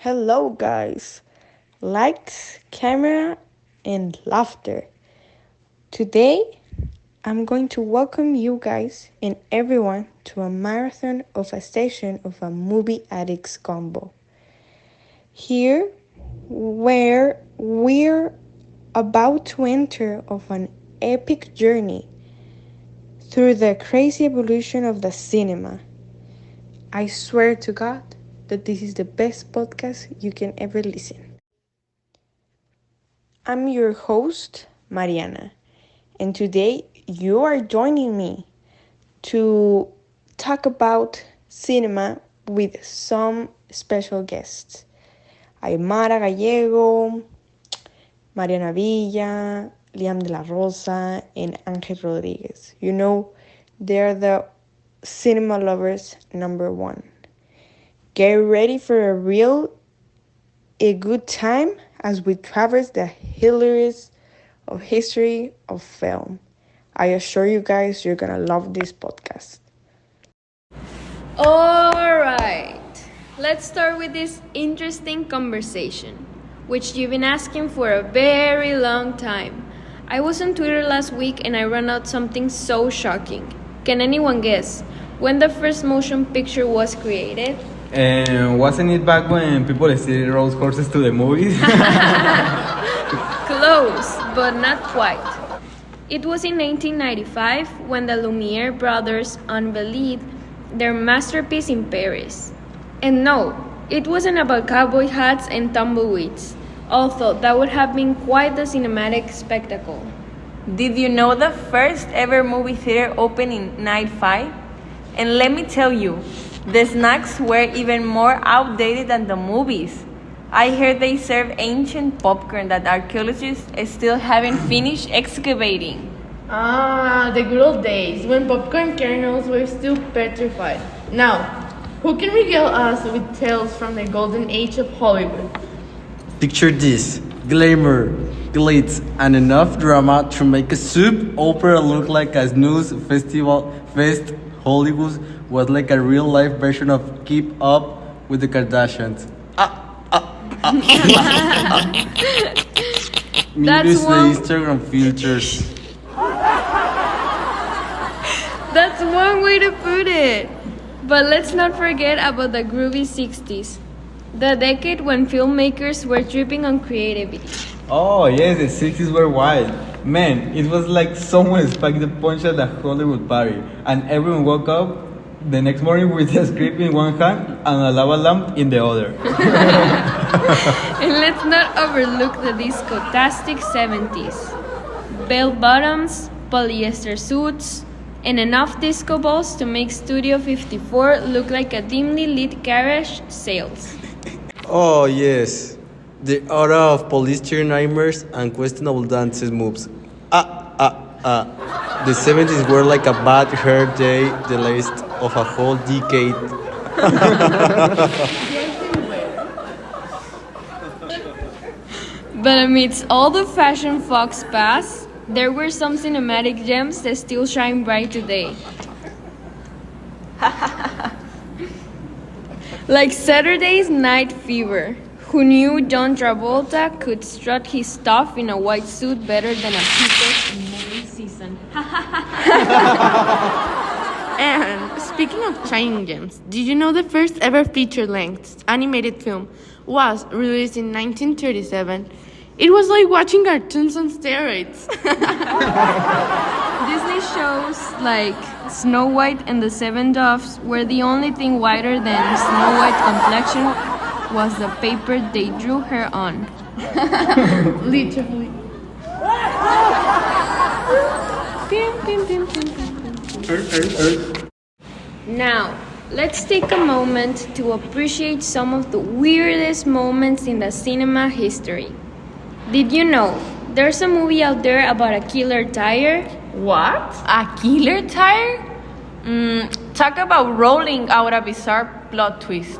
Hello, guys. Lights, camera, and laughter. Today, I'm going to welcome you guys and everyone to a marathon of a session of a movie addicts combo. Here, where we're about to enter of an epic journey through the crazy evolution of the cinema. I swear to God that this is the best podcast you can ever listen. I'm your host, Mariana, and today you are joining me to talk about cinema with some special guests. Aymara Gallego, Mariana Villa, Liam de la Rosa, and Angel Rodriguez. They're the cinema lovers number one. Get ready for a good time as we traverse the hilarious of history of film. I assure you guys you're gonna love this podcast. Alright, let's start with this interesting conversation, which you've been asking for a very long time. I was on Twitter last week and I ran out something so shocking. Can anyone guess when the first motion picture was created? And wasn't it back when people still rode horses to the movies? Close, but not quite. It was in 1995 when the Lumiere brothers unveiled their masterpiece in Paris. And no, it wasn't about cowboy hats and tumbleweeds, although that would have been quite the cinematic spectacle. Did you know the first ever movie theater opened in 95? And let me tell you, the snacks were even more outdated than the movies. I heard they serve ancient popcorn that archaeologists still haven't finished excavating. Ah, the good old days when popcorn kernels were still petrified. Now, who can regale us with tales from the golden age of Hollywood? Picture this: glamour, glitz, and enough drama to make a soap opera look like a snooze festival fest. Hollywood was like a real-life version of Keep Up with the Kardashians. That's Use the one- Instagram filters. That's one way to put it. But let's not forget about the groovy 60s, the decade when filmmakers were tripping on creativity. Oh, yes, the 60s were wild. Man, it was like someone spiked the punch at a Hollywood party, and everyone woke up the next morning with a script in one hand and a lava lamp in the other. And let's not overlook the disco-tastic 70s. Bell bottoms, polyester suits, and enough disco balls to make Studio 54 look like a dimly lit garage sales. Oh yes, the aura of polyester nightmares and questionable dances moves. The 70s were like a bad hair day, the last of a whole decade. But amidst all the fashion fox past, there were some cinematic gems that still shine bright today. Like Saturday's Night Fever. Who knew John Travolta could strut his stuff in a white suit better than a peacock in movie season? And speaking of shining gems, did you know the first ever feature-length animated film was released in 1937? It was like watching cartoons on steroids. Disney shows like Snow White and the Seven Dwarfs were the only thing whiter than Snow White's complexion was the paper they drew her on. Literally. Now, let's take a moment to appreciate some of the weirdest moments in the cinema history. Did you know there's a movie out there about a killer tire? What? A killer tire? Talk about rolling out a bizarre plot twist.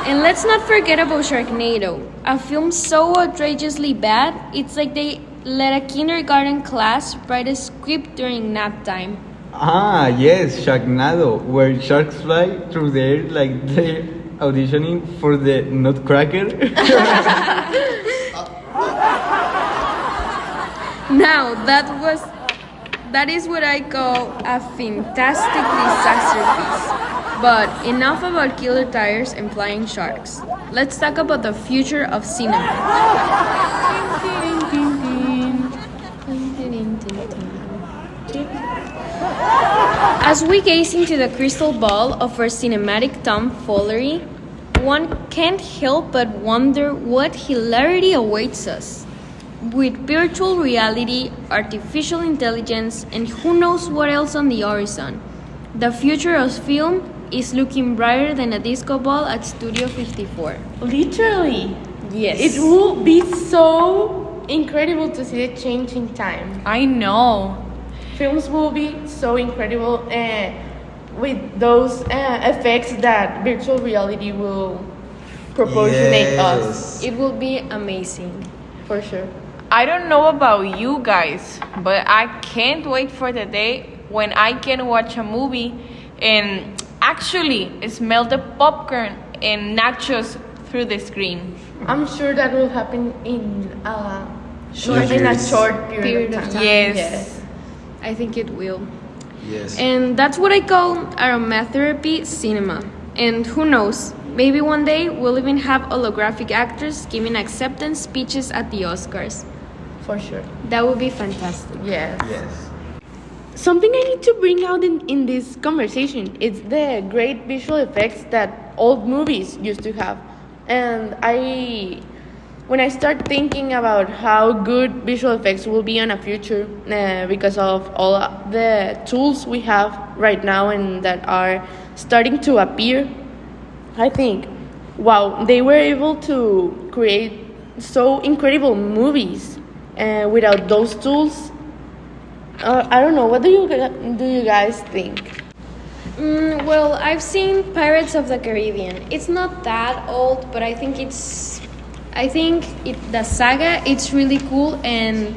And let's not forget about Sharknado, a film so outrageously bad, it's like they let a kindergarten class write a script during nap time. Ah, yes, Sharknado, where sharks fly through the air like auditioning for the Nutcracker. Now, that is what I call a fantastic disaster piece. But enough about killer tires and flying sharks. Let's talk about the future of cinema. As we gaze into the crystal ball of our cinematic tomfoolery, one can't help but wonder what hilarity awaits us. With virtual reality, artificial intelligence, and who knows what else on the horizon, the future of film is looking brighter than a disco ball at Studio 54. Literally. Yes. It will be so incredible to see the change in time. I know. Films will be so incredible with those effects that virtual reality will proportionate us. It will be amazing. For sure. I don't know about you guys, but I can't wait for the day when I can watch a movie and actually smell the popcorn and nachos through the screen. I'm sure that will happen in a short period of time. Yes. I think it will. Yes. And that's what I call aromatherapy cinema. And who knows, maybe one day we'll even have holographic actors giving acceptance speeches at the Oscars. For sure. That would be fantastic. Yes. Yes. Something I need to bring out in this conversation is the great visual effects that old movies used to have. And when I start thinking about how good visual effects will be in the future because of all the tools we have right now and that are starting to appear, I think, wow, they were able to create so incredible movies without those tools. I don't know. What do you guys think? Well, I've seen Pirates of the Caribbean. It's not that old, but I think the saga, it's really cool and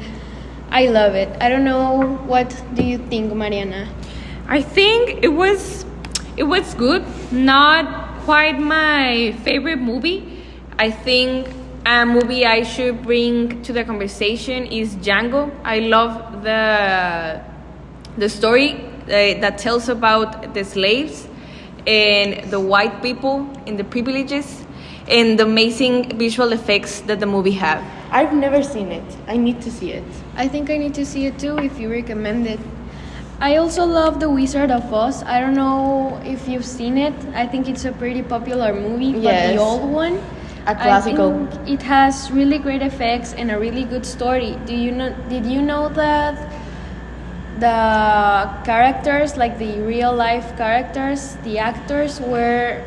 I love it. I don't know, what do you think, Mariana? I think it was good. Not quite my favorite movie. I think a movie I should bring to the conversation is Django. I love the story that tells about the slaves and the white people and the privileges and the amazing visual effects that the movie have. I've never seen it. I need to see it. I think I need to see it too if you recommend it. I also love The Wizard of Oz. I don't know if you've seen it. I think it's a pretty popular movie, but Yes. the old one, A classical. I think it has really great effects and a really good story. Did you know that the characters, like the real life characters, the actors were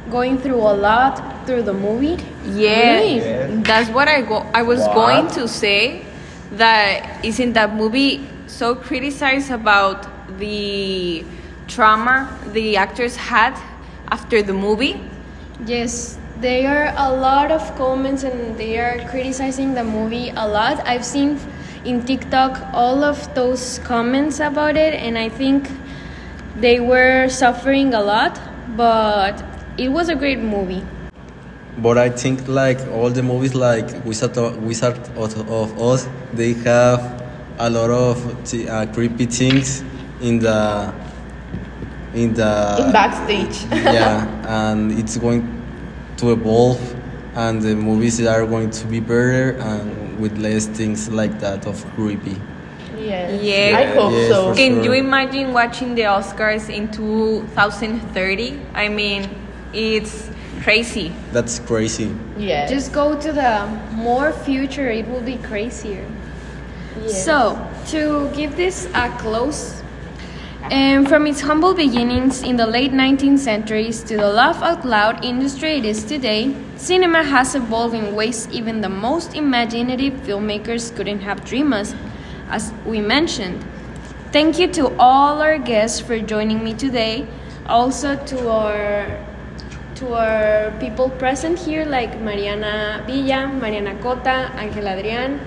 going through a lot through the movie? Yeah, Really? that's what I was going to say. That isn't that movie so criticized about the trauma the actors had after the movie? Yes, there are a lot of comments and they are criticizing the movie a lot. I've seen in TikTok all of those comments about it, and I think they were suffering a lot, but it was a great movie. But I think like all the movies like Wizard of Oz, they have a lot of creepy things in Backstage. yeah, and it's going to evolve, and the movies are going to be better and with less things like that of creepy. Yes. Yeah. I hope Yes, so. for Can sure. you imagine watching the Oscars in 2030? I mean, it's crazy. That's crazy. Yes. Just go to the more future, it will be crazier. Yes. So, to give this a close, from its humble beginnings in the late 19th centuries to the laugh out loud industry it is today, cinema has evolved in ways even the most imaginative filmmakers couldn't have dreamed of, as we mentioned. Thank you to all our guests for joining me today. Also to our people present here like Mariana Villa, Mariana Cota, Ángel Adrián,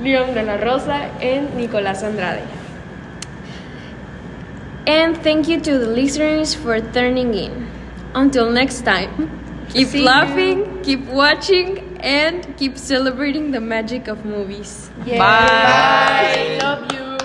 Leon de la Rosa, and Nicolás Andrade. And thank you to the listeners for tuning in. Until next time, keep See laughing, keep watching, and keep celebrating the magic of movies. Bye. Love you.